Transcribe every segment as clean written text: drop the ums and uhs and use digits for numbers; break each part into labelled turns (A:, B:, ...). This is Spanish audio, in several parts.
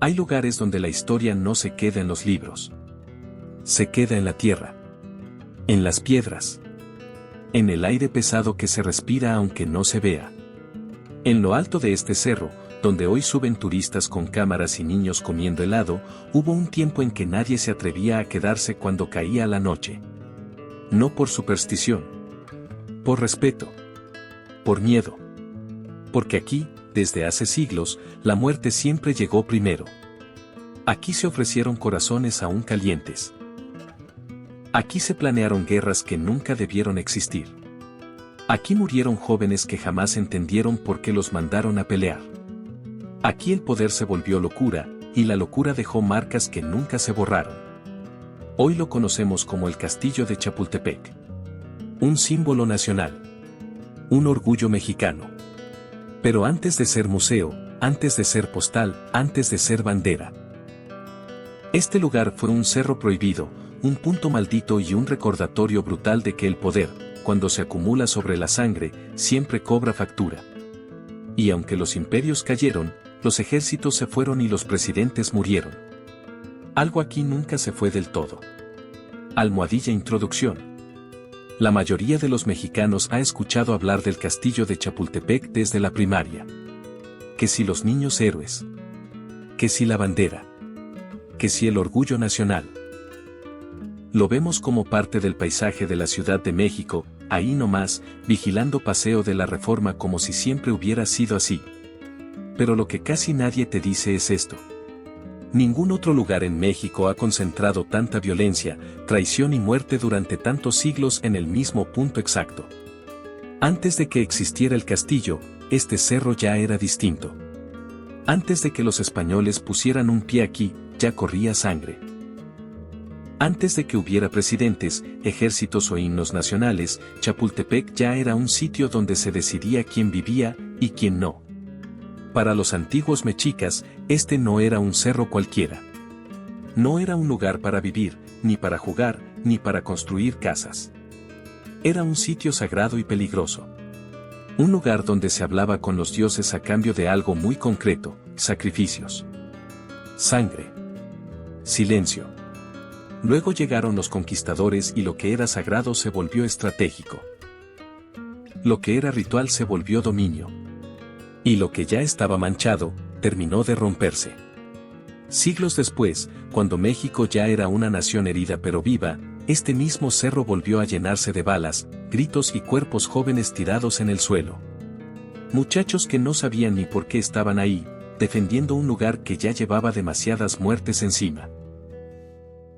A: Hay lugares donde la historia no se queda en los libros. Se queda en la tierra. En las piedras. En el aire pesado que se respira aunque no se vea. En lo alto de este cerro, donde hoy suben turistas con cámaras y niños comiendo helado, hubo un tiempo en que nadie se atrevía a quedarse cuando caía la noche. No por superstición. Por respeto. Por miedo. Porque aquí, desde hace siglos, la muerte siempre llegó primero. Aquí se ofrecieron corazones aún calientes. Aquí se planearon guerras que nunca debieron existir. Aquí murieron jóvenes que jamás entendieron por qué los mandaron a pelear. Aquí el poder se volvió locura, y la locura dejó marcas que nunca se borraron. Hoy lo conocemos como el Castillo de Chapultepec. Un símbolo nacional. Un orgullo mexicano. Pero antes de ser museo, antes de ser postal, antes de ser bandera. Este lugar fue un cerro prohibido, un punto maldito y un recordatorio brutal de que el poder, cuando se acumula sobre la sangre, siempre cobra factura. Y aunque los imperios cayeron, los ejércitos se fueron y los presidentes murieron. Algo aquí nunca se fue del todo. Almohadilla Introducción. La mayoría de los mexicanos ha escuchado hablar del Castillo de Chapultepec desde la primaria. Que si los niños héroes. Que si la bandera. Que si el orgullo nacional. Lo vemos como parte del paisaje de la Ciudad de México, ahí nomás, vigilando Paseo de la Reforma como si siempre hubiera sido así. Pero lo que casi nadie te dice es esto. Ningún otro lugar en México ha concentrado tanta violencia, traición y muerte durante tantos siglos en el mismo punto exacto. Antes de que existiera el castillo, este cerro ya era distinto. Antes de que los españoles pusieran un pie aquí, ya corría sangre. Antes de que hubiera presidentes, ejércitos o himnos nacionales, Chapultepec ya era un sitio donde se decidía quién vivía y quién no. Para los antiguos mexicas, este no era un cerro cualquiera. No era un lugar para vivir, ni para jugar, ni para construir casas. Era un sitio sagrado y peligroso. Un lugar donde se hablaba con los dioses a cambio de algo muy concreto, sacrificios. Sangre. Silencio. Luego llegaron los conquistadores y lo que era sagrado se volvió estratégico. Lo que era ritual se volvió dominio. Y lo que ya estaba manchado, terminó de romperse. Siglos después, cuando México ya era una nación herida pero viva, este mismo cerro volvió a llenarse de balas, gritos y cuerpos jóvenes tirados en el suelo. Muchachos que no sabían ni por qué estaban ahí, defendiendo un lugar que ya llevaba demasiadas muertes encima.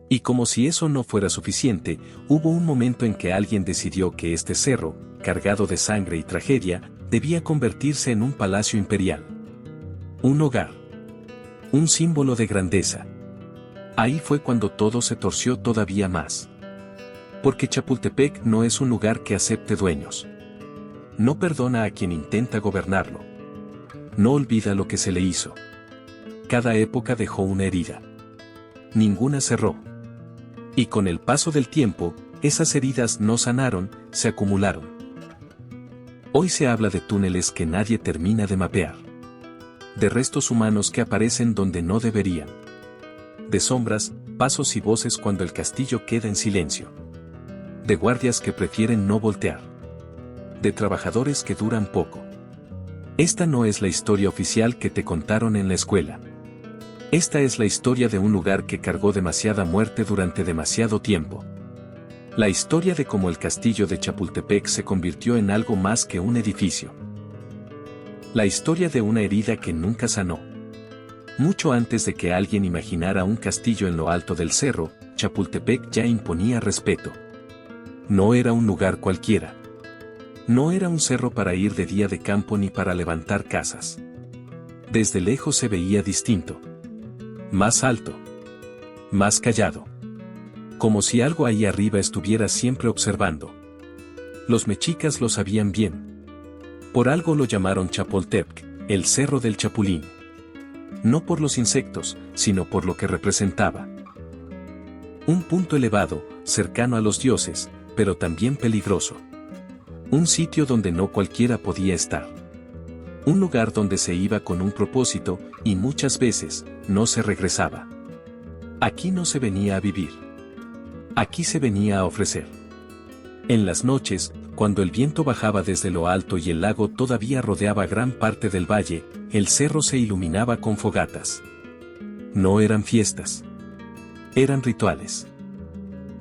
A: Y como si eso no fuera suficiente, hubo un momento en que alguien decidió que este cerro, cargado de sangre y tragedia, debía convertirse en un palacio imperial. Un hogar. Un símbolo de grandeza. Ahí fue cuando todo se torció todavía más. Porque Chapultepec no es un lugar que acepte dueños. No perdona a quien intenta gobernarlo. No olvida lo que se le hizo. Cada época dejó una herida. Ninguna cerró. Y con el paso del tiempo, esas heridas no sanaron, se acumularon. Hoy se habla de túneles que nadie termina de mapear. De restos humanos que aparecen donde no deberían. De sombras, pasos y voces cuando el castillo queda en silencio. De guardias que prefieren no voltear. De trabajadores que duran poco. Esta no es la historia oficial que te contaron en la escuela. Esta es la historia de un lugar que cargó demasiada muerte durante demasiado tiempo. La historia de cómo el castillo de Chapultepec se convirtió en algo más que un edificio. La historia de una herida que nunca sanó. Mucho antes de que alguien imaginara un castillo en lo alto del cerro, Chapultepec ya imponía respeto. No era un lugar cualquiera. No era un cerro para ir de día de campo ni para levantar casas. Desde lejos se veía distinto. Más alto. Más callado. Como si algo ahí arriba estuviera siempre observando. Los mexicas lo sabían bien. Por algo lo llamaron Chapultepec, el cerro del Chapulín. No por los insectos, sino por lo que representaba. Un punto elevado, cercano a los dioses, pero también peligroso. Un sitio donde no cualquiera podía estar. Un lugar donde se iba con un propósito, y muchas veces, no se regresaba. Aquí no se venía a vivir. Aquí se venía a ofrecer. En las noches, cuando el viento bajaba desde lo alto y el lago todavía rodeaba gran parte del valle, el cerro se iluminaba con fogatas. No eran fiestas. Eran rituales.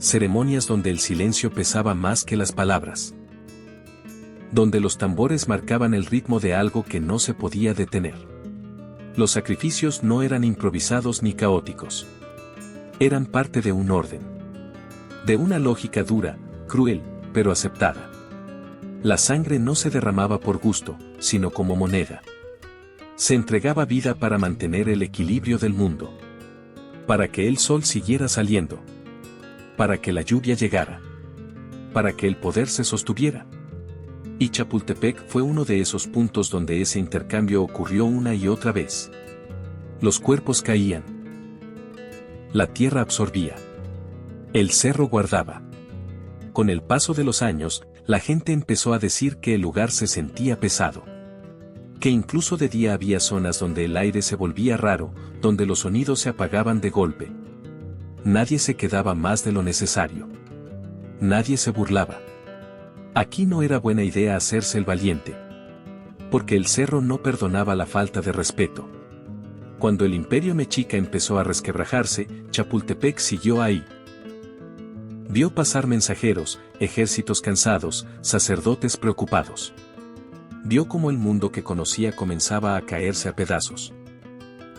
A: Ceremonias donde el silencio pesaba más que las palabras. Donde los tambores marcaban el ritmo de algo que no se podía detener. Los sacrificios no eran improvisados ni caóticos. Eran parte de un orden. De una lógica dura, cruel, pero aceptada. La sangre no se derramaba por gusto, sino como moneda. Se entregaba vida para mantener el equilibrio del mundo. Para que el sol siguiera saliendo. Para que la lluvia llegara. Para que el poder se sostuviera. Y Chapultepec fue uno de esos puntos donde ese intercambio ocurrió una y otra vez. Los cuerpos caían. La tierra absorbía. El cerro guardaba. Con el paso de los años, la gente empezó a decir que el lugar se sentía pesado. Que incluso de día había zonas donde el aire se volvía raro, donde los sonidos se apagaban de golpe. Nadie se quedaba más de lo necesario. Nadie se burlaba. Aquí no era buena idea hacerse el valiente. Porque el cerro no perdonaba la falta de respeto. Cuando el imperio mexica empezó a resquebrajarse, Chapultepec siguió ahí. Vio pasar mensajeros, ejércitos cansados, sacerdotes preocupados. Vio cómo el mundo que conocía comenzaba a caerse a pedazos.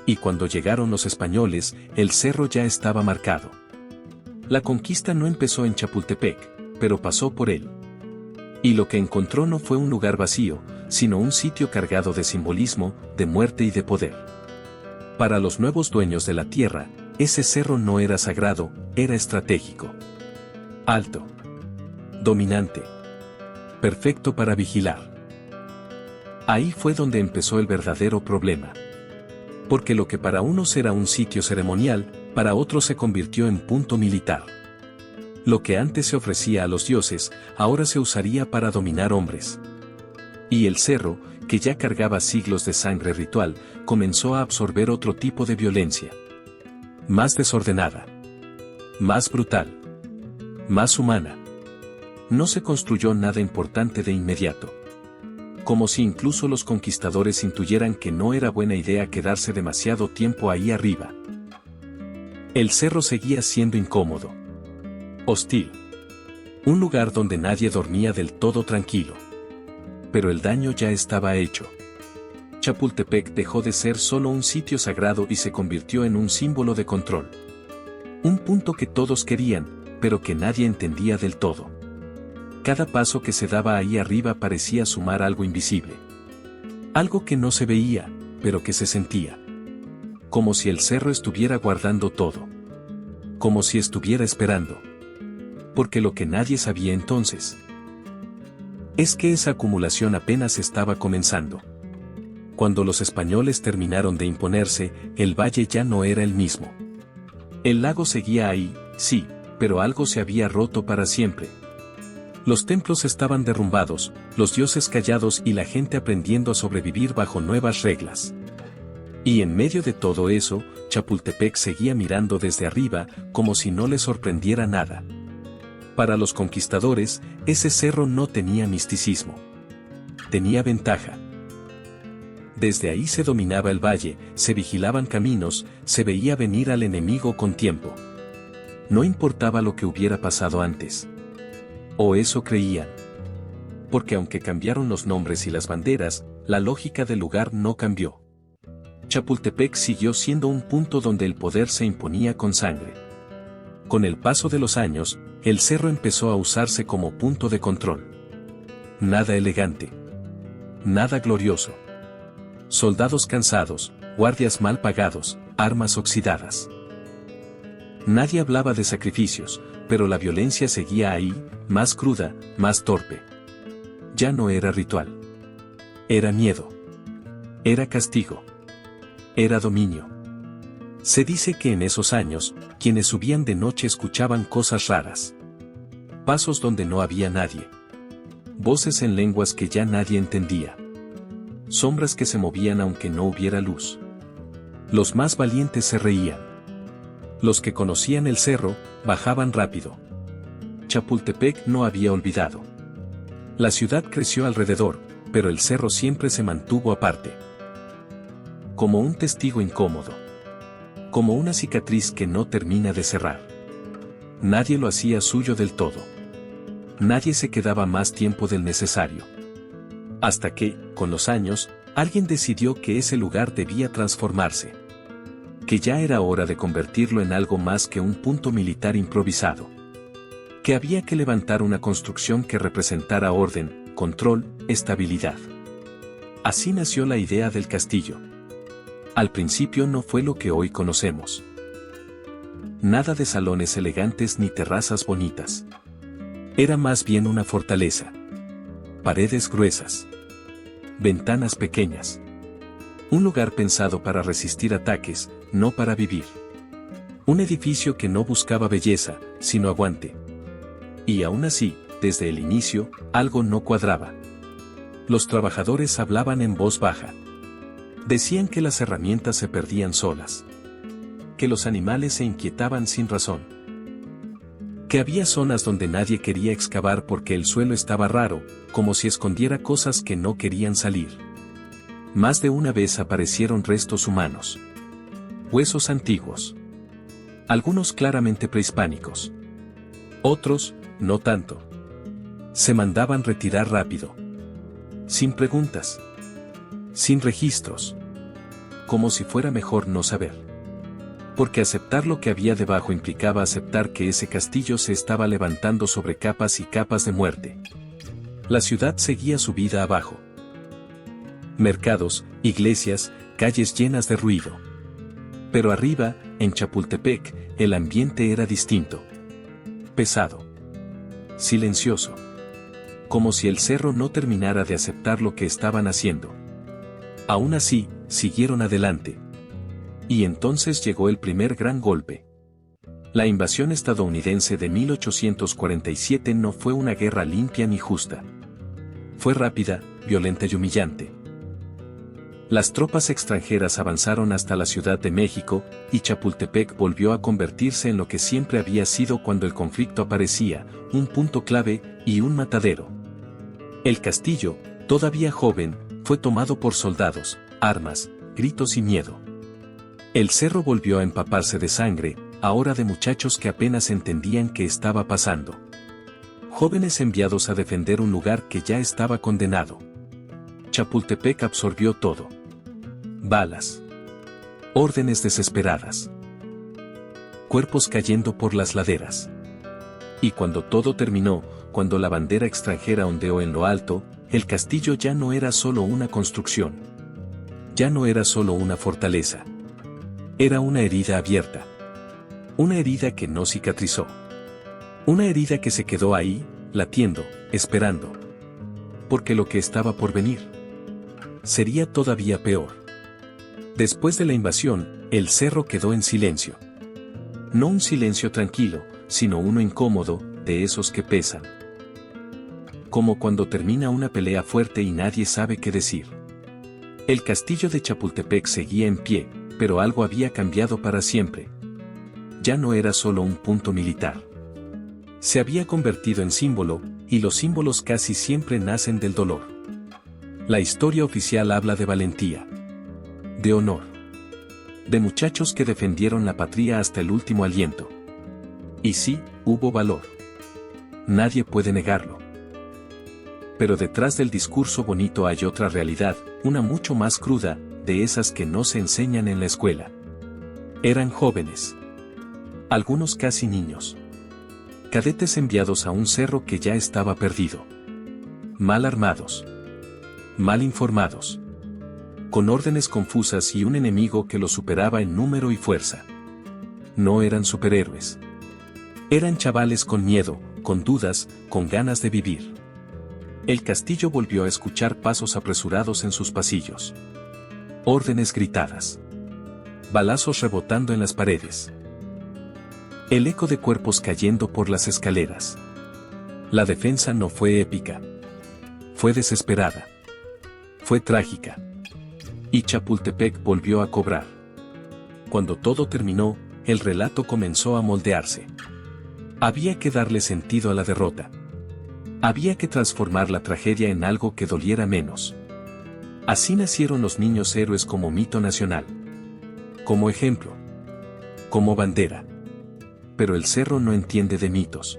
A: Y cuando llegaron los españoles, el cerro ya estaba marcado. La conquista no empezó en Chapultepec, pero pasó por él. Y lo que encontró no fue un lugar vacío, sino un sitio cargado de simbolismo, de muerte y de poder. Para los nuevos dueños de la tierra, ese cerro no era sagrado, era estratégico. Alto. Dominante. Perfecto para vigilar. Ahí fue donde empezó el verdadero problema. Porque lo que para unos era un sitio ceremonial, para otros se convirtió en punto militar. Lo que antes se ofrecía a los dioses, ahora se usaría para dominar hombres. Y el cerro, que ya cargaba siglos de sangre ritual, comenzó a absorber otro tipo de violencia. Más desordenada. Más brutal. Más humana. No se construyó nada importante de inmediato. Como si incluso los conquistadores intuyeran que no era buena idea quedarse demasiado tiempo ahí arriba. El cerro seguía siendo incómodo. Hostil. Un lugar donde nadie dormía del todo tranquilo. Pero el daño ya estaba hecho. Chapultepec dejó de ser solo un sitio sagrado y se convirtió en un símbolo de control. Un punto que todos querían, pero que nadie entendía del todo. Cada paso que se daba ahí arriba parecía sumar algo invisible. Algo que no se veía, pero que se sentía. Como si el cerro estuviera guardando todo. Como si estuviera esperando. Porque lo que nadie sabía entonces es que esa acumulación apenas estaba comenzando. Cuando los españoles terminaron de imponerse, el valle ya no era el mismo. El lago seguía ahí, sí, pero algo se había roto para siempre. Los templos estaban derrumbados, los dioses callados y la gente aprendiendo a sobrevivir bajo nuevas reglas. Y en medio de todo eso, Chapultepec seguía mirando desde arriba, como si no le sorprendiera nada. Para los conquistadores, ese cerro no tenía misticismo. Tenía ventaja. Desde ahí se dominaba el valle, se vigilaban caminos, se veía venir al enemigo con tiempo. No importaba lo que hubiera pasado antes. O eso creían. Porque aunque cambiaron los nombres y las banderas, la lógica del lugar no cambió. Chapultepec siguió siendo un punto donde el poder se imponía con sangre. Con el paso de los años, el cerro empezó a usarse como punto de control. Nada elegante. Nada glorioso. Soldados cansados, guardias mal pagados, armas oxidadas. Nadie hablaba de sacrificios, pero la violencia seguía ahí, más cruda, más torpe. Ya no era ritual. Era miedo. Era castigo. Era dominio. Se dice que en esos años, quienes subían de noche escuchaban cosas raras. Pasos donde no había nadie. Voces en lenguas que ya nadie entendía. sombras que se movían aunque no hubiera luz. Los más valientes se reían. Los que conocían el cerro, bajaban rápido. Chapultepec no había olvidado. La ciudad creció alrededor, pero el cerro siempre se mantuvo aparte. Como un testigo incómodo. Como una cicatriz que no termina de cerrar. Nadie lo hacía suyo del todo. Nadie se quedaba más tiempo del necesario. Hasta que, con los años, alguien decidió que ese lugar debía transformarse. Que ya era hora de convertirlo en algo más que un punto militar improvisado. Que había que levantar una construcción que representara orden, control, estabilidad. Así nació la idea del castillo. Al principio no fue lo que hoy conocemos. Nada de salones elegantes ni terrazas bonitas. Era más bien una fortaleza. Paredes gruesas. Ventanas pequeñas. Un lugar pensado para resistir ataques, no para vivir. Un edificio que no buscaba belleza, sino aguante. Y aún así, desde el inicio, algo no cuadraba. Los trabajadores hablaban en voz baja. Decían que las herramientas se perdían solas. Que los animales se inquietaban sin razón. Que había zonas donde nadie quería excavar porque el suelo estaba raro, como si escondiera cosas que no querían salir. Más de una vez aparecieron restos humanos. Huesos antiguos. Algunos claramente prehispánicos. Otros, no tanto. Se mandaban retirar rápido. Sin preguntas. Sin registros. Como si fuera mejor no saber. Porque aceptar lo que había debajo implicaba aceptar que ese castillo se estaba levantando sobre capas y capas de muerte. La ciudad seguía su vida abajo. Mercados, iglesias, calles llenas de ruido. Pero arriba, en Chapultepec, el ambiente era distinto. Pesado. Silencioso. Como si el cerro no terminara de aceptar lo que estaban haciendo. Aún así, siguieron adelante. Y entonces llegó el primer gran golpe. La invasión estadounidense de 1847 no fue una guerra limpia ni justa. Fue rápida, violenta y humillante. Las tropas extranjeras avanzaron hasta la Ciudad de México, y Chapultepec volvió a convertirse en lo que siempre había sido cuando el conflicto aparecía, un punto clave y un matadero. El castillo, todavía joven, fue tomado por soldados, armas, gritos y miedo. El cerro volvió a empaparse de sangre, ahora de muchachos que apenas entendían qué estaba pasando. Jóvenes enviados a defender un lugar que ya estaba condenado. Chapultepec absorbió todo. Balas. Órdenes desesperadas. Cuerpos cayendo por las laderas. Y cuando todo terminó, cuando la bandera extranjera ondeó en lo alto, el castillo ya no era solo una construcción. Ya no era solo una fortaleza. Era una herida abierta. Una herida que no cicatrizó. Una herida que se quedó ahí, latiendo, esperando. Porque lo que estaba por venir sería todavía peor. Después de la invasión, el cerro quedó en silencio. No un silencio tranquilo, sino uno incómodo, de esos que pesan. Como cuando termina una pelea fuerte y nadie sabe qué decir. El castillo de Chapultepec seguía en pie, pero algo había cambiado para siempre. Ya no era solo un punto militar. Se había convertido en símbolo, y los símbolos casi siempre nacen del dolor. La historia oficial habla de valentía. De honor. De muchachos que defendieron la patria hasta el último aliento. Y sí, hubo valor. Nadie puede negarlo. Pero detrás del discurso bonito hay otra realidad, una mucho más cruda, de esas que no se enseñan en la escuela. Eran jóvenes. Algunos casi niños. Cadetes enviados a un cerro que ya estaba perdido. Mal armados. Mal informados. Con órdenes confusas y un enemigo que los superaba en número y fuerza. No eran superhéroes. Eran chavales con miedo, con dudas, con ganas de vivir. El castillo volvió a escuchar pasos apresurados en sus pasillos. Órdenes gritadas. Balazos rebotando en las paredes. El eco de cuerpos cayendo por las escaleras. La defensa no fue épica. Fue desesperada. Fue trágica. Y Chapultepec volvió a cobrar. Cuando todo terminó, el relato comenzó a moldearse. Había que darle sentido a la derrota. Había que transformar la tragedia en algo que doliera menos. Así nacieron los niños héroes como mito nacional. Como ejemplo. Como bandera. Pero el cerro no entiende de mitos.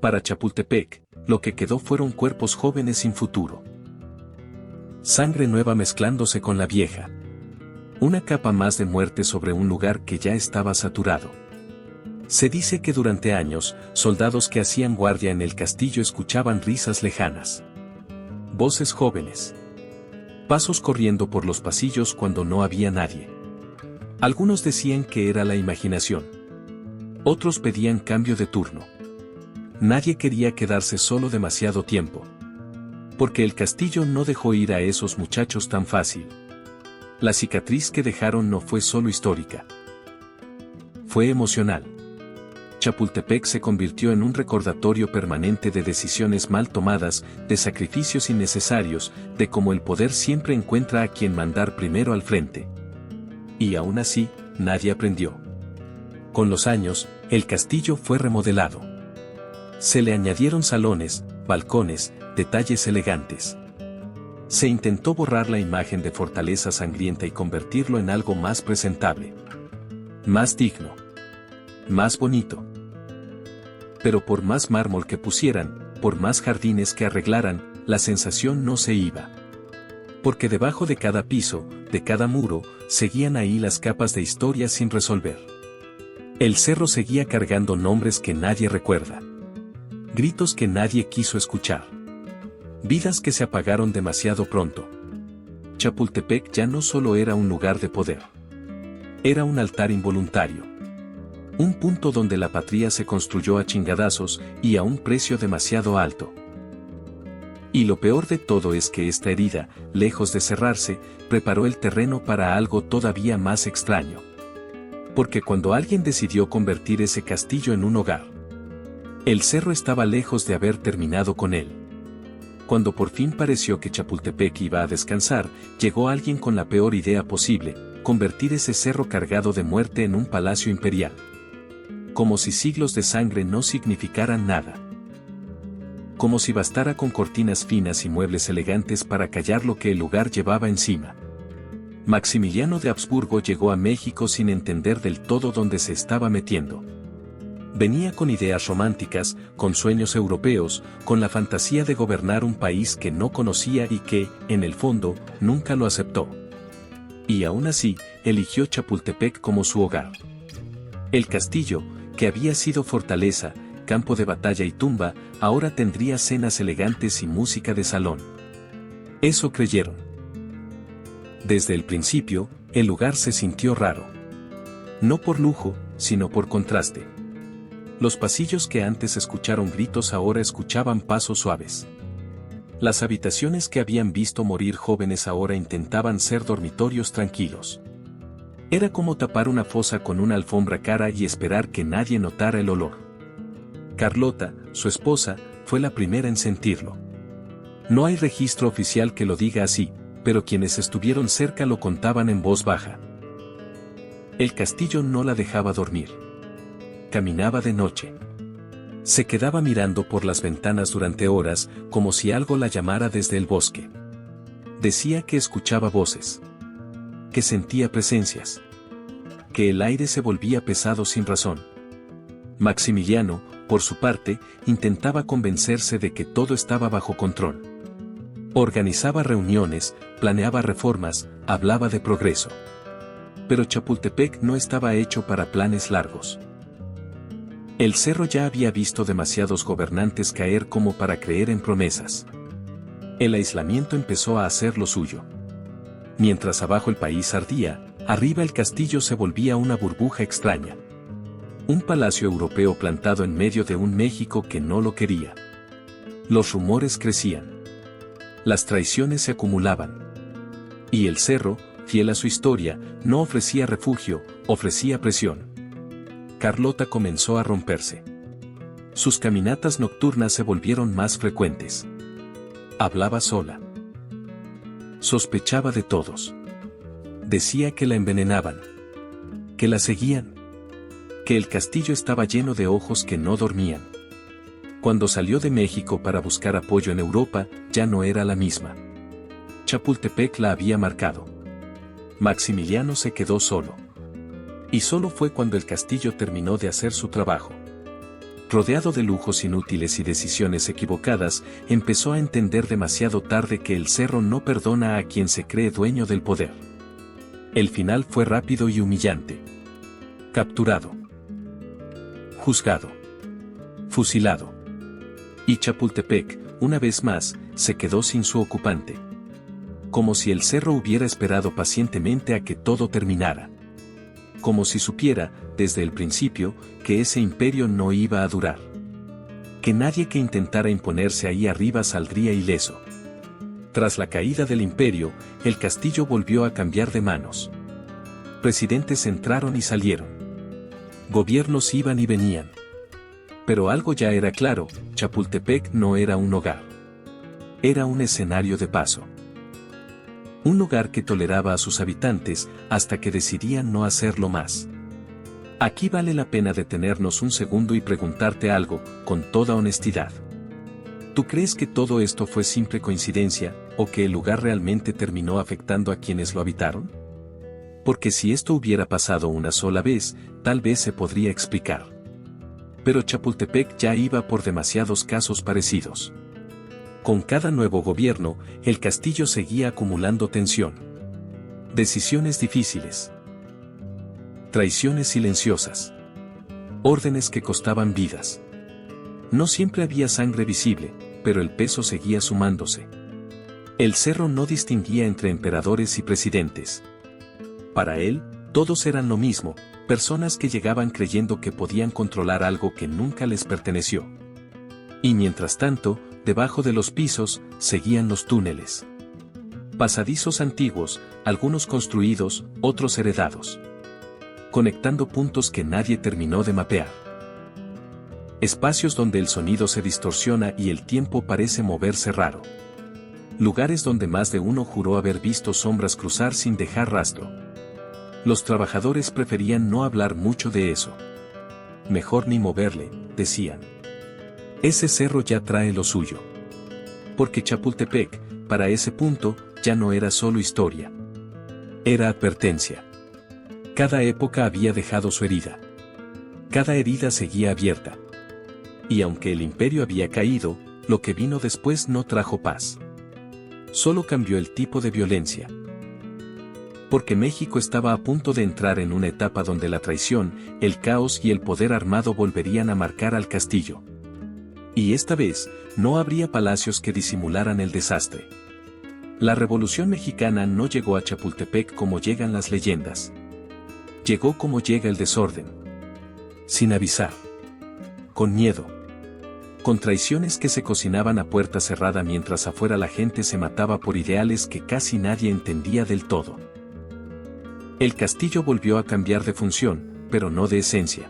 A: Para Chapultepec, lo que quedó fueron cuerpos jóvenes sin futuro. Sangre nueva mezclándose con la vieja. Una capa más de muerte sobre un lugar que ya estaba saturado. Se dice que durante años, soldados que hacían guardia en el castillo escuchaban risas lejanas. Voces jóvenes. Pasos corriendo por los pasillos cuando no había nadie. Algunos decían que era la imaginación. Otros pedían cambio de turno. Nadie quería quedarse solo demasiado tiempo. Porque el castillo no dejó ir a esos muchachos tan fácil. La cicatriz que dejaron no fue solo histórica. Fue emocional. Chapultepec se convirtió en un recordatorio permanente de decisiones mal tomadas, de sacrificios innecesarios, de cómo el poder siempre encuentra a quien mandar primero al frente. Y aún así, nadie aprendió. Con los años, el castillo fue remodelado. Se le añadieron salones, balcones, detalles elegantes. Se intentó borrar la imagen de fortaleza sangrienta y convertirlo en algo más presentable. Más digno. Más bonito. Pero por más mármol que pusieran, por más jardines que arreglaran, la sensación no se iba. Porque debajo de cada piso, de cada muro, seguían ahí las capas de historia sin resolver. El cerro seguía cargando nombres que nadie recuerda. Gritos que nadie quiso escuchar. Vidas que se apagaron demasiado pronto. Chapultepec ya no solo era un lugar de poder. Era un altar involuntario. Un punto donde la patria se construyó a chingadazos y a un precio demasiado alto. Y lo peor de todo es que esta herida, lejos de cerrarse, preparó el terreno para algo todavía más extraño. Porque cuando alguien decidió convertir ese castillo en un hogar, el cerro estaba lejos de haber terminado con él. Cuando por fin pareció que Chapultepec iba a descansar, llegó alguien con la peor idea posible, convertir ese cerro cargado de muerte en un palacio imperial. Como si siglos de sangre no significaran nada. Como si bastara con cortinas finas y muebles elegantes para callar lo que el lugar llevaba encima. Maximiliano de Habsburgo llegó a México sin entender del todo dónde se estaba metiendo. Venía con ideas románticas, con sueños europeos, con la fantasía de gobernar un país que no conocía y que, en el fondo, nunca lo aceptó. Y aún así, eligió Chapultepec como su hogar. El castillo, que había sido fortaleza, campo de batalla y tumba, ahora tendría cenas elegantes y música de salón. Eso creyeron. Desde el principio, el lugar se sintió raro. No por lujo, sino por contraste. Los pasillos que antes escucharon gritos ahora escuchaban pasos suaves. Las habitaciones que habían visto morir jóvenes ahora intentaban ser dormitorios tranquilos. Era como tapar una fosa con una alfombra cara y esperar que nadie notara el olor. Carlota, su esposa, fue la primera en sentirlo. No hay registro oficial que lo diga así, pero quienes estuvieron cerca lo contaban en voz baja. El castillo no la dejaba dormir. Caminaba de noche. Se quedaba mirando por las ventanas durante horas, como si algo la llamara desde el bosque. Decía que escuchaba voces. Que sentía presencias. Que el aire se volvía pesado sin razón. Maximiliano, por su parte, intentaba convencerse de que todo estaba bajo control. Organizaba reuniones, planeaba reformas, hablaba de progreso. Pero Chapultepec no estaba hecho para planes largos. El cerro ya había visto demasiados gobernantes caer como para creer en promesas. El aislamiento empezó a hacer lo suyo. Mientras abajo el país ardía, arriba el castillo se volvía una burbuja extraña. Un palacio europeo plantado en medio de un México que no lo quería. Los rumores crecían. Las traiciones se acumulaban. Y el cerro, fiel a su historia, no ofrecía refugio, ofrecía presión. Carlota comenzó a romperse. Sus caminatas nocturnas se volvieron más frecuentes. Hablaba sola. Sospechaba de todos. Decía que la envenenaban, que la seguían, que el castillo estaba lleno de ojos que no dormían. Cuando salió de México para buscar apoyo en Europa, ya no era la misma. Chapultepec la había marcado. Maximiliano se quedó solo. Y solo fue cuando el castillo terminó de hacer su trabajo. Rodeado de lujos inútiles y decisiones equivocadas, empezó a entender demasiado tarde que el cerro no perdona a quien se cree dueño del poder. El final fue rápido y humillante. Capturado. Juzgado. Fusilado. Y Chapultepec, una vez más, se quedó sin su ocupante. Como si el cerro hubiera esperado pacientemente a que todo terminara. Como si supiera, desde el principio, que ese imperio no iba a durar. Que nadie que intentara imponerse ahí arriba saldría ileso. Tras la caída del imperio, el castillo volvió a cambiar de manos. Presidentes entraron y salieron. Gobiernos iban y venían. Pero algo ya era claro, Chapultepec no era un hogar. Era un escenario de paso. Un lugar que toleraba a sus habitantes hasta que decidían no hacerlo más. Aquí vale la pena detenernos un segundo y preguntarte algo, con toda honestidad. ¿Tú crees que todo esto fue simple coincidencia, o que el lugar realmente terminó afectando a quienes lo habitaron? Porque si esto hubiera pasado una sola vez, tal vez se podría explicar. Pero Chapultepec ya iba por demasiados casos parecidos. Con cada nuevo gobierno, el castillo seguía acumulando tensión. Decisiones difíciles. Traiciones silenciosas. Órdenes que costaban vidas. No siempre había sangre visible, pero el peso seguía sumándose. El cerro no distinguía entre emperadores y presidentes. Para él, todos eran lo mismo, personas que llegaban creyendo que podían controlar algo que nunca les perteneció. Y mientras tanto, debajo de los pisos, seguían los túneles. Pasadizos antiguos, algunos construidos, otros heredados. Conectando puntos que nadie terminó de mapear. Espacios donde el sonido se distorsiona y el tiempo parece moverse raro. Lugares donde más de uno juró haber visto sombras cruzar sin dejar rastro. Los trabajadores preferían no hablar mucho de eso. Mejor ni moverle, decían. Ese cerro ya trae lo suyo. Porque Chapultepec, para ese punto, ya no era solo historia. Era advertencia. Cada época había dejado su herida. Cada herida seguía abierta. Y aunque el imperio había caído, lo que vino después no trajo paz. Solo cambió el tipo de violencia. Porque México estaba a punto de entrar en una etapa donde la traición, el caos y el poder armado volverían a marcar al castillo. Y esta vez, no habría palacios que disimularan el desastre. La Revolución Mexicana no llegó a Chapultepec como llegan las leyendas. Llegó como llega el desorden. Sin avisar. Con miedo. Con traiciones que se cocinaban a puerta cerrada mientras afuera la gente se mataba por ideales que casi nadie entendía del todo. El castillo volvió a cambiar de función, pero no de esencia.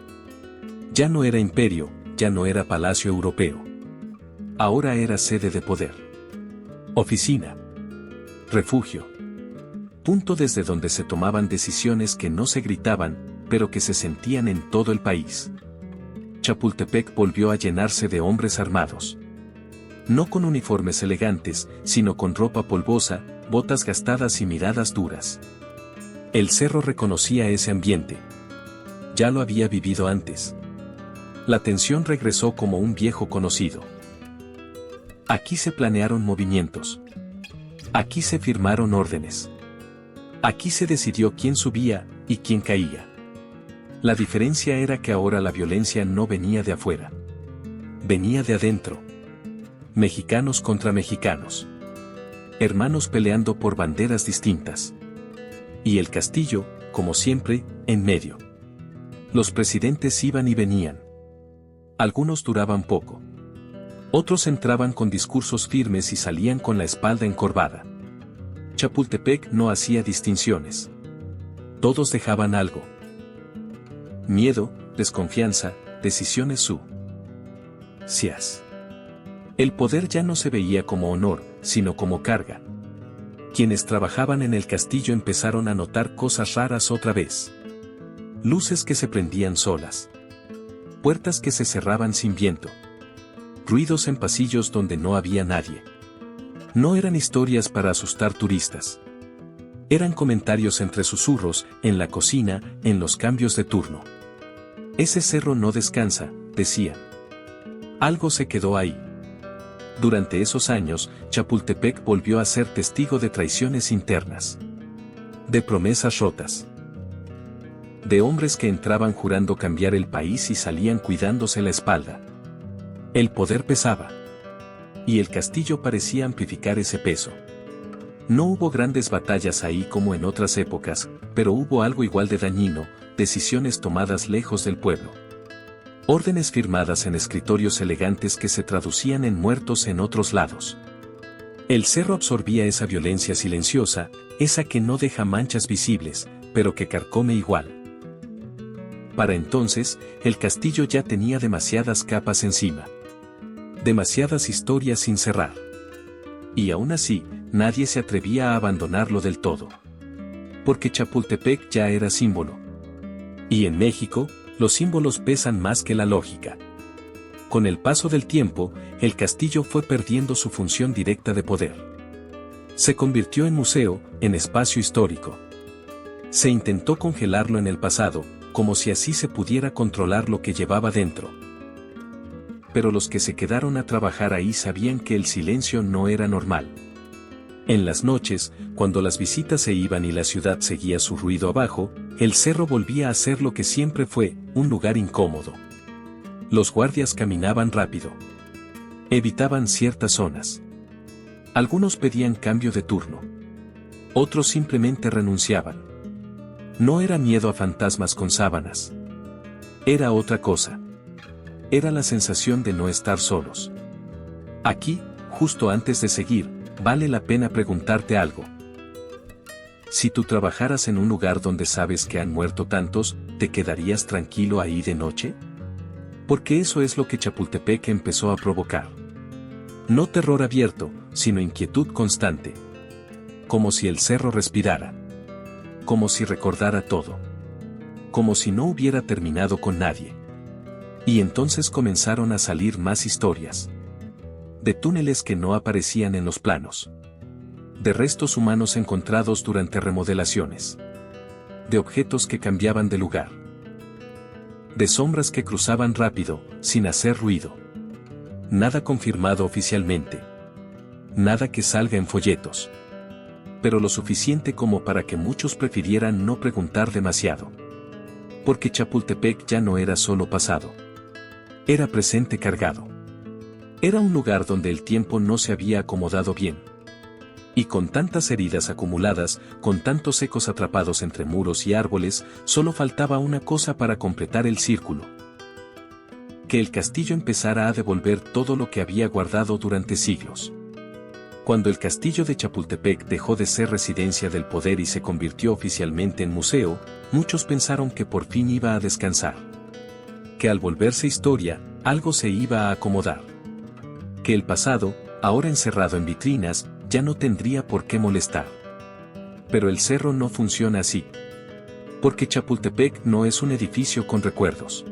A: Ya no era imperio, ya no era palacio europeo. Ahora era sede de poder. Oficina. Refugio. Punto desde donde se tomaban decisiones que no se gritaban, pero que se sentían en todo el país. Chapultepec volvió a llenarse de hombres armados. No con uniformes elegantes, sino con ropa polvosa, botas gastadas y miradas duras. El cerro reconocía ese ambiente. Ya lo había vivido antes. La tensión regresó como un viejo conocido. Aquí se planearon movimientos. Aquí se firmaron órdenes. Aquí se decidió quién subía y quién caía. La diferencia era que ahora la violencia no venía de afuera. Venía de adentro. Mexicanos contra mexicanos. Hermanos peleando por banderas distintas. Y el castillo, como siempre, en medio. Los presidentes iban y venían. Algunos duraban poco. Otros entraban con discursos firmes y salían con la espalda encorvada. Chapultepec no hacía distinciones. Todos dejaban algo. Miedo, desconfianza, decisiones sucias. El poder ya no se veía como honor, sino como carga. Quienes trabajaban en el castillo empezaron a notar cosas raras otra vez. Luces que se prendían solas. Puertas que se cerraban sin viento. Ruidos en pasillos donde no había nadie. No eran historias para asustar turistas. Eran comentarios entre susurros, en la cocina, en los cambios de turno. Ese cerro no descansa, decían. Algo se quedó ahí. Durante esos años, Chapultepec volvió a ser testigo de traiciones internas. De promesas rotas. De hombres que entraban jurando cambiar el país y salían cuidándose la espalda. El poder pesaba. Y el castillo parecía amplificar ese peso. No hubo grandes batallas ahí como en otras épocas, pero hubo algo igual de dañino, decisiones tomadas lejos del pueblo. Órdenes firmadas en escritorios elegantes que se traducían en muertos en otros lados. El cerro absorbía esa violencia silenciosa, esa que no deja manchas visibles, pero que carcome igual. Para entonces, el castillo ya tenía demasiadas capas encima. Demasiadas historias sin cerrar. Y aún así, nadie se atrevía a abandonarlo del todo. Porque Chapultepec ya era símbolo. Y en México, los símbolos pesan más que la lógica. Con el paso del tiempo, el castillo fue perdiendo su función directa de poder. Se convirtió en museo, en espacio histórico. Se intentó congelarlo en el pasado, como si así se pudiera controlar lo que llevaba dentro. Pero los que se quedaron a trabajar ahí sabían que el silencio no era normal. En las noches, cuando las visitas se iban y la ciudad seguía su ruido abajo, el cerro volvía a ser lo que siempre fue, un lugar incómodo. Los guardias caminaban rápido. Evitaban ciertas zonas. Algunos pedían cambio de turno. Otros simplemente renunciaban. No era miedo a fantasmas con sábanas. Era otra cosa. Era la sensación de no estar solos. Aquí, justo antes de seguir, vale la pena preguntarte algo. Si tú trabajaras en un lugar donde sabes que han muerto tantos, ¿te quedarías tranquilo ahí de noche? Porque eso es lo que Chapultepec empezó a provocar. No terror abierto, sino inquietud constante. Como si el cerro respirara. Como si recordara todo. Como si no hubiera terminado con nadie. Y entonces comenzaron a salir más historias. De túneles que no aparecían en los planos. De restos humanos encontrados durante remodelaciones. De objetos que cambiaban de lugar. De sombras que cruzaban rápido, sin hacer ruido. Nada confirmado oficialmente. Nada que salga en folletos. Pero lo suficiente como para que muchos prefirieran no preguntar demasiado. Porque Chapultepec ya no era solo pasado. Era presente cargado. Era un lugar donde el tiempo no se había acomodado bien. Y con tantas heridas acumuladas, con tantos ecos atrapados entre muros y árboles, solo faltaba una cosa para completar el círculo. Que el castillo empezara a devolver todo lo que había guardado durante siglos. Cuando el castillo de Chapultepec dejó de ser residencia del poder y se convirtió oficialmente en museo, muchos pensaron que por fin iba a descansar. Que al volverse historia, algo se iba a acomodar. Que el pasado, ahora encerrado en vitrinas, ya no tendría por qué molestar. Pero el cerro no funciona así. Porque Chapultepec no es un edificio con recuerdos.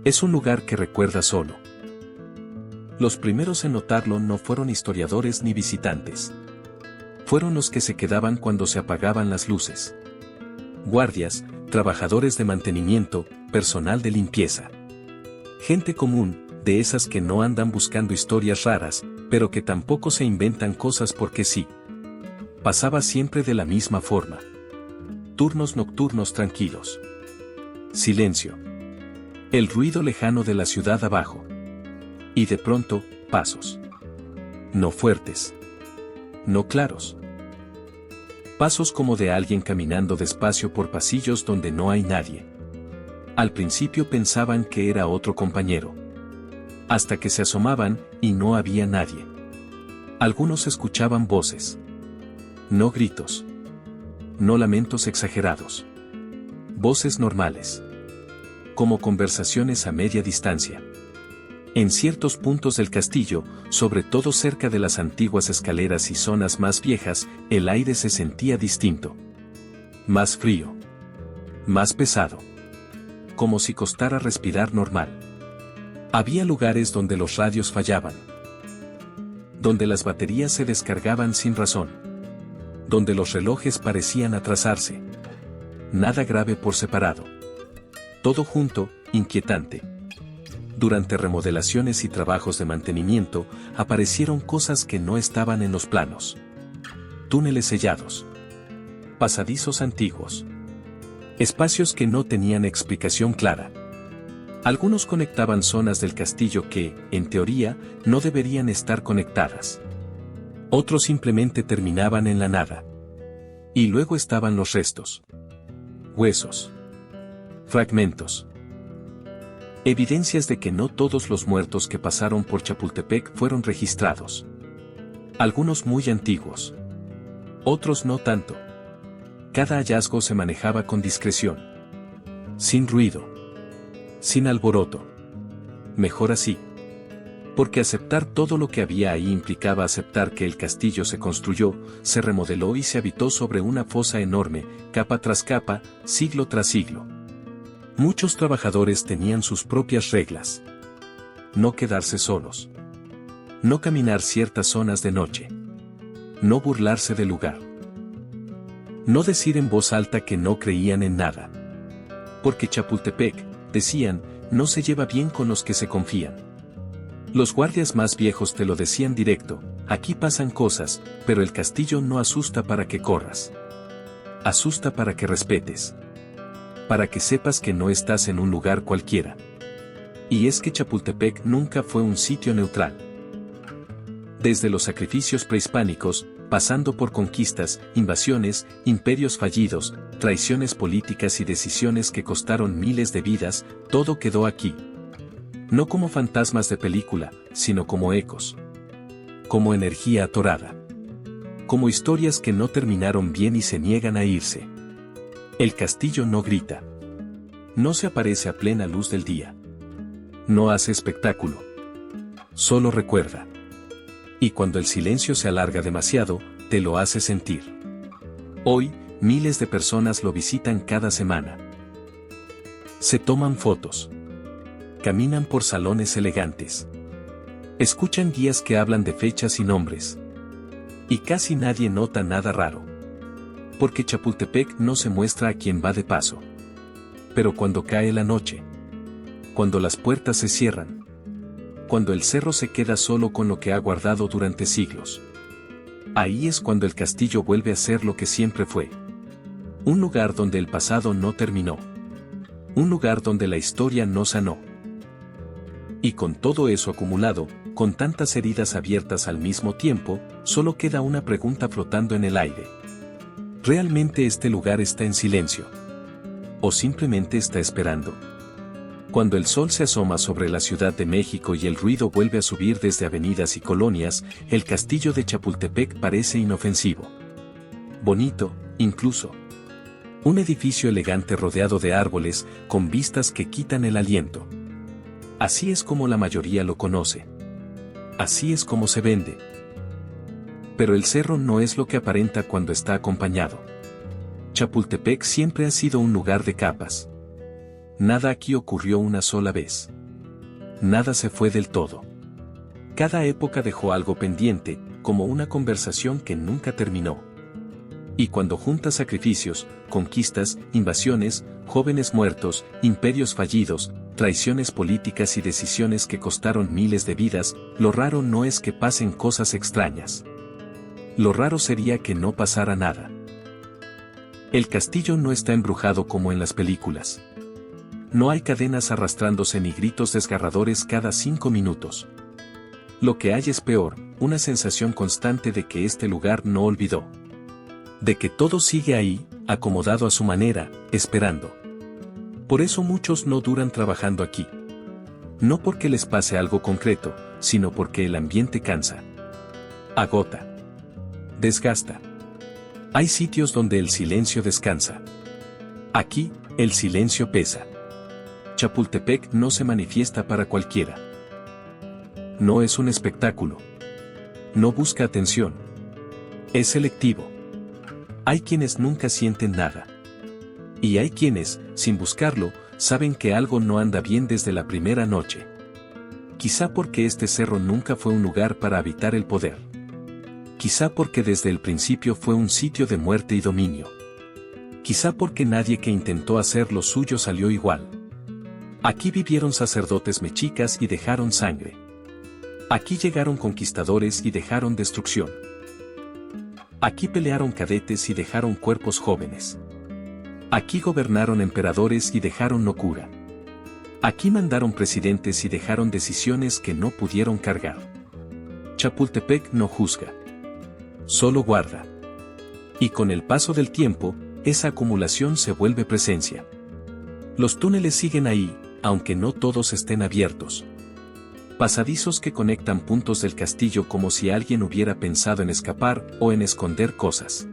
A: Es un lugar que recuerda solo. Los primeros en notarlo no fueron historiadores ni visitantes. Fueron los que se quedaban cuando se apagaban las luces. Guardias, trabajadores de mantenimiento, personal de limpieza. Gente común, de esas que no andan buscando historias raras, pero que tampoco se inventan cosas porque sí. Pasaba siempre de la misma forma. Turnos nocturnos tranquilos. Silencio. El ruido lejano de la ciudad abajo. Y de pronto, pasos. No fuertes. No claros. Pasos como de alguien caminando despacio por pasillos donde no hay nadie. Al principio pensaban que era otro compañero. Hasta que se asomaban, y no había nadie. Algunos escuchaban voces. No gritos. No lamentos exagerados. Voces normales. Como conversaciones a media distancia. En ciertos puntos del castillo, sobre todo cerca de las antiguas escaleras y zonas más viejas, el aire se sentía distinto. Más frío. Más pesado. Como si costara respirar normal. Había lugares donde los radios fallaban. Donde las baterías se descargaban sin razón. Donde los relojes parecían atrasarse. Nada grave por separado. Todo junto, inquietante. Durante remodelaciones y trabajos de mantenimiento, aparecieron cosas que no estaban en los planos. Túneles sellados. Pasadizos antiguos. Espacios que no tenían explicación clara. Algunos conectaban zonas del castillo que, en teoría, no deberían estar conectadas. Otros simplemente terminaban en la nada. Y luego estaban los restos. Huesos. Fragmentos. Evidencias de que no todos los muertos que pasaron por Chapultepec fueron registrados. Algunos muy antiguos. Otros no tanto. Cada hallazgo se manejaba con discreción. Sin ruido. Sin alboroto. Mejor así. Porque aceptar todo lo que había ahí implicaba aceptar que el castillo se construyó, se remodeló y se habitó sobre una fosa enorme, capa tras capa, siglo tras siglo. Muchos trabajadores tenían sus propias reglas. No quedarse solos. No caminar ciertas zonas de noche. No burlarse del lugar. No decir en voz alta que no creían en nada. Porque Chapultepec, decían, no se lleva bien con los que se confían. Los guardias más viejos te lo decían directo, aquí pasan cosas, pero el castillo no asusta para que corras. Asusta para que respetes. Para que sepas que no estás en un lugar cualquiera. Y es que Chapultepec nunca fue un sitio neutral. Desde los sacrificios prehispánicos, pasando por conquistas, invasiones, imperios fallidos, traiciones políticas y decisiones que costaron miles de vidas, todo quedó aquí. No como fantasmas de película, sino como ecos. Como energía atorada. Como historias que no terminaron bien y se niegan a irse. El castillo no grita. No se aparece a plena luz del día. No hace espectáculo. Solo recuerda. Y cuando el silencio se alarga demasiado, te lo hace sentir. Hoy, miles de personas lo visitan cada semana. Se toman fotos. Caminan por salones elegantes. Escuchan guías que hablan de fechas y nombres. Y casi nadie nota nada raro. Porque Chapultepec no se muestra a quien va de paso. Pero cuando cae la noche. Cuando las puertas se cierran. Cuando el cerro se queda solo con lo que ha guardado durante siglos. Ahí es cuando el castillo vuelve a ser lo que siempre fue. Un lugar donde el pasado no terminó. Un lugar donde la historia no sanó. Y con todo eso acumulado, con tantas heridas abiertas al mismo tiempo, solo queda una pregunta flotando en el aire. ¿Realmente este lugar está en silencio? ¿O simplemente está esperando? Cuando el sol se asoma sobre la Ciudad de México y el ruido vuelve a subir desde avenidas y colonias, el castillo de Chapultepec parece inofensivo. Bonito, incluso. Un edificio elegante rodeado de árboles, con vistas que quitan el aliento. Así es como la mayoría lo conoce. Así es como se vende. Pero el cerro no es lo que aparenta cuando está acompañado. Chapultepec siempre ha sido un lugar de capas. Nada aquí ocurrió una sola vez. Nada se fue del todo. Cada época dejó algo pendiente, como una conversación que nunca terminó. Y cuando juntas sacrificios, conquistas, invasiones, jóvenes muertos, imperios fallidos, traiciones políticas y decisiones que costaron miles de vidas, lo raro no es que pasen cosas extrañas. Lo raro sería que no pasara nada. El castillo no está embrujado como en las películas. No hay cadenas arrastrándose ni gritos desgarradores cada 5 minutos. Lo que hay es peor, una sensación constante de que este lugar no olvidó. De que todo sigue ahí, acomodado a su manera, esperando. Por eso muchos no duran trabajando aquí. No porque les pase algo concreto, sino porque el ambiente cansa. Agota. Desgasta. Hay sitios donde el silencio descansa. Aquí, el silencio pesa. Chapultepec no se manifiesta para cualquiera. No es un espectáculo. No busca atención. Es selectivo. Hay quienes nunca sienten nada. Y hay quienes, sin buscarlo, saben que algo no anda bien desde la primera noche. Quizá porque este cerro nunca fue un lugar para habitar el poder. Quizá porque desde el principio fue un sitio de muerte y dominio. Quizá porque nadie que intentó hacer lo suyo salió igual. Aquí vivieron sacerdotes mexicas y dejaron sangre. Aquí llegaron conquistadores y dejaron destrucción. Aquí pelearon cadetes y dejaron cuerpos jóvenes. Aquí gobernaron emperadores y dejaron locura. Aquí mandaron presidentes y dejaron decisiones que no pudieron cargar. Chapultepec no juzga. Solo guarda. Y con el paso del tiempo, esa acumulación se vuelve presencia. Los túneles siguen ahí, aunque no todos estén abiertos. Pasadizos que conectan puntos del castillo como si alguien hubiera pensado en escapar o en esconder cosas.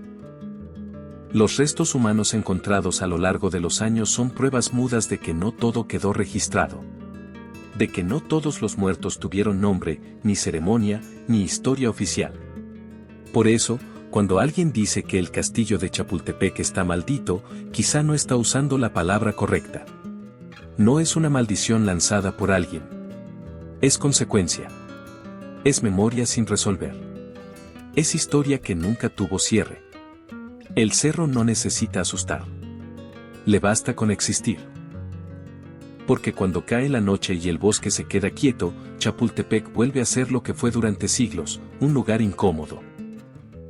A: Los restos humanos encontrados a lo largo de los años son pruebas mudas de que no todo quedó registrado. De que no todos los muertos tuvieron nombre, ni ceremonia, ni historia oficial. Por eso, cuando alguien dice que el castillo de Chapultepec está maldito, quizá no está usando la palabra correcta. No es una maldición lanzada por alguien. Es consecuencia. Es memoria sin resolver. Es historia que nunca tuvo cierre. El cerro no necesita asustar. Le basta con existir. Porque cuando cae la noche y el bosque se queda quieto, Chapultepec vuelve a ser lo que fue durante siglos, un lugar incómodo.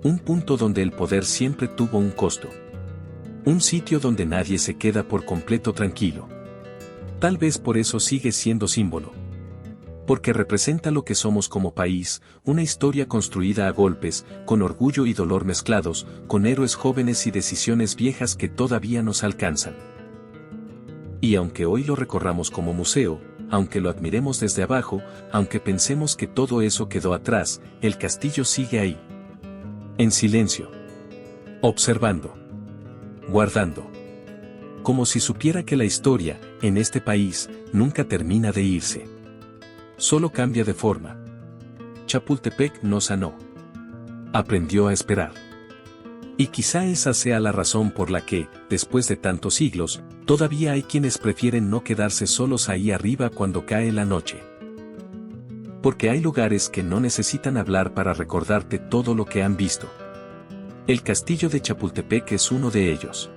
A: Un punto donde el poder siempre tuvo un costo. Un sitio donde nadie se queda por completo tranquilo. Tal vez por eso sigue siendo símbolo. Porque representa lo que somos como país, una historia construida a golpes, con orgullo y dolor mezclados, con héroes jóvenes y decisiones viejas que todavía nos alcanzan. Y aunque hoy lo recorramos como museo, aunque lo admiremos desde abajo, aunque pensemos que todo eso quedó atrás, el castillo sigue ahí. En silencio. Observando. Guardando. Como si supiera que la historia, en este país, nunca termina de irse. Solo cambia de forma. Chapultepec no sanó. Aprendió a esperar. Y quizá esa sea la razón por la que, después de tantos siglos, todavía hay quienes prefieren no quedarse solos ahí arriba cuando cae la noche. Porque hay lugares que no necesitan hablar para recordarte todo lo que han visto. El castillo de Chapultepec es uno de ellos.